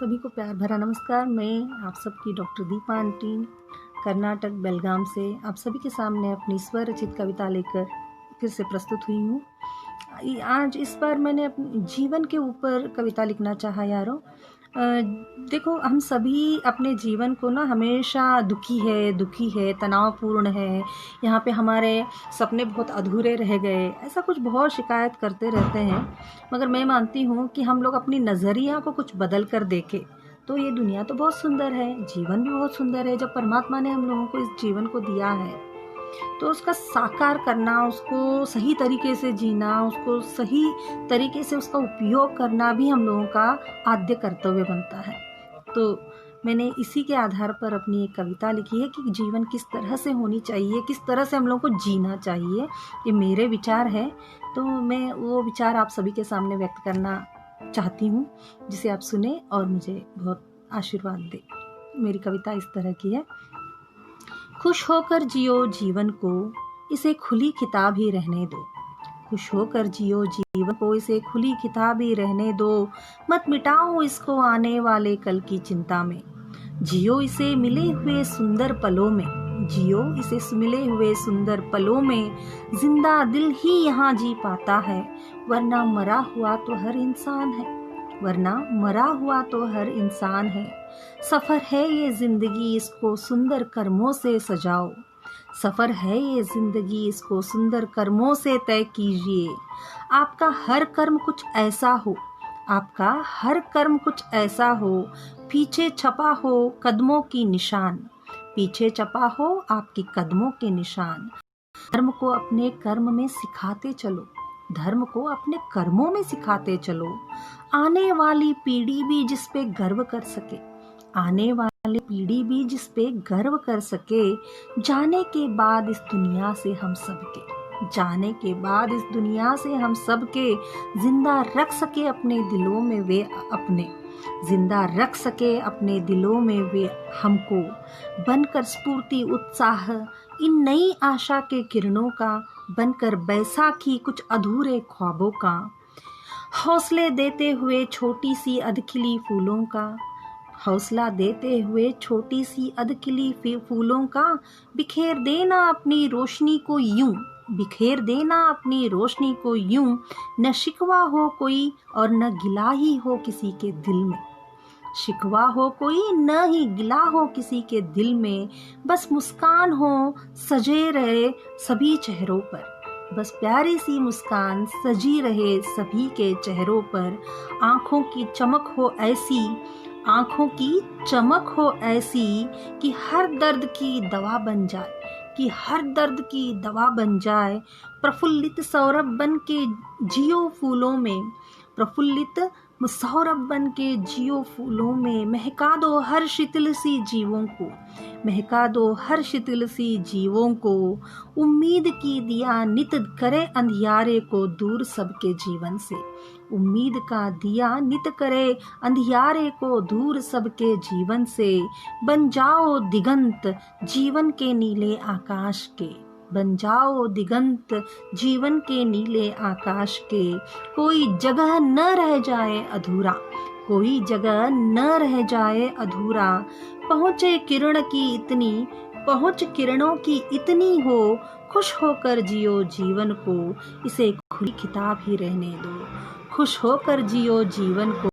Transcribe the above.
सभी को प्यार भरा नमस्कार। मैं आप सबकी डॉक्टर दीपा आंटी कर्नाटक बेलगाम से आप सभी के सामने अपनी स्वरचित कविता लेकर फिर से प्रस्तुत हुई हूँ। आज इस बार मैंने अपने जीवन के ऊपर कविता लिखना चाहा यारों। देखो, हम सभी अपने जीवन को ना हमेशा दुखी है, तनावपूर्ण है, यहाँ पे हमारे सपने बहुत अधूरे रह गए, ऐसा कुछ बहुत शिकायत करते रहते हैं। मगर मैं मानती हूँ कि हम लोग अपनी नज़रिया को कुछ बदल कर देखें तो ये दुनिया तो बहुत सुंदर है, जीवन भी बहुत सुंदर है। जब परमात्मा ने हम लोगों को इस जीवन को दिया है तो उसका साकार करना, उसको सही तरीके से जीना, उसको सही तरीके से उसका उपयोग करना भी हम लोगों का आद्य कर्तव्य बनता है। तो मैंने इसी के आधार पर अपनी एक कविता लिखी है कि जीवन किस तरह से होनी चाहिए, किस तरह से हम लोगों को जीना चाहिए। ये मेरे विचार है, तो मैं वो विचार आप सभी के सामने व्यक्त करना चाहती हूँ, जिसे आप सुने और मुझे बहुत आशीर्वाद दे। मेरी कविता इस तरह की है। खुश होकर जियो जीवन को, इसे खुली किताब ही रहने दो। खुश होकर जियो जीवन को, इसे खुली किताब ही रहने दो। मत मिटाओ इसको आने वाले कल की चिंता में। जियो इसे मिले हुए सुंदर पलों में, जियो इसे मिले हुए सुंदर पलों में। जिंदा दिल ही यहाँ जी पाता है, वरना मरा हुआ तो हर इंसान है, वरना मरा हुआ तो हर इंसान है। सफ़र है ये ज़िंदगी, इसको सुंदर कर्मों से सजाओ। सफ़र है ये ज़िंदगी, इसको सुंदर कर्मों से तय कीजिए। आपका हर कर्म कुछ ऐसा हो, आपका हर कर्म कुछ ऐसा हो, पीछे छपा हो कदमों की निशान, पीछे छपा हो आपकी कदमों के निशान। धर्म को अपने कर्म में सिखाते चलो, धर्म को अपने कर्मों में सिखाते चलो। आने वाली पीढ़ी भी जिस पे गर्व कर सके, आने वाली पीढ़ी भी जिस पे गर्व कर सके। जाने के बाद इस दुनिया से हम सबके, जाने के बाद इस दुनिया से हम सबके, जिंदा रख सके अपने दिलों में वे अपने, जिंदा रख सके अपने दिलों में वे हमको। बनकर स्फूर्ति उत्साह इन नई आशा के किरणों का, बनकर बैसाखी कुछ अधूरे ख्वाबों का। हौसले देते हुए छोटी सी अधखिली फूलों का, हौसला देते हुए छोटी सी अधखिली फूलों का। बिखेर देना अपनी रोशनी को यूं, बिखेर देना अपनी रोशनी को यूं। न शिकवा हो कोई और न गिला ही हो किसी के दिल में, शिकवा हो कोई न ही गिला हो किसी के दिल में। बस मुस्कान हो सजे रहे सभी चेहरों पर, बस प्यारी सी मुस्कान सजी रहे सभी के चेहरों पर। आँखों की चमक हो ऐसी, आँखों की चमक हो ऐसी कि हर दर्द की दवा बन जाए, कि हर दर्द की दवा बन जाए। प्रफुल्लित सौरभ बन के जियो फूलों में, प्रफुल्लित सौरभ बन के जियो फूलों में। महका दो हर शिथिल सी जीवों को, महका दो हर शिथिल सी जीवों को। उम्मीद की दिया नित करे अंधियारे को दूर सबके जीवन से, उम्मीद का दिया नित करे अंधियारे को दूर सबके जीवन से। बन जाओ दिगंत जीवन के नीले आकाश के, बन जाओ दिगंत जीवन के नीले आकाश के। कोई जगह न रह जाए अधूरा, कोई जगह न रह जाए अधूरा। पहुँचे किरण की इतनी, पहुँच किरणों की इतनी हो। खुश होकर जियो जीवन को, इसे खुली किताब ही रहने दो। खुश होकर जियो जीवन को,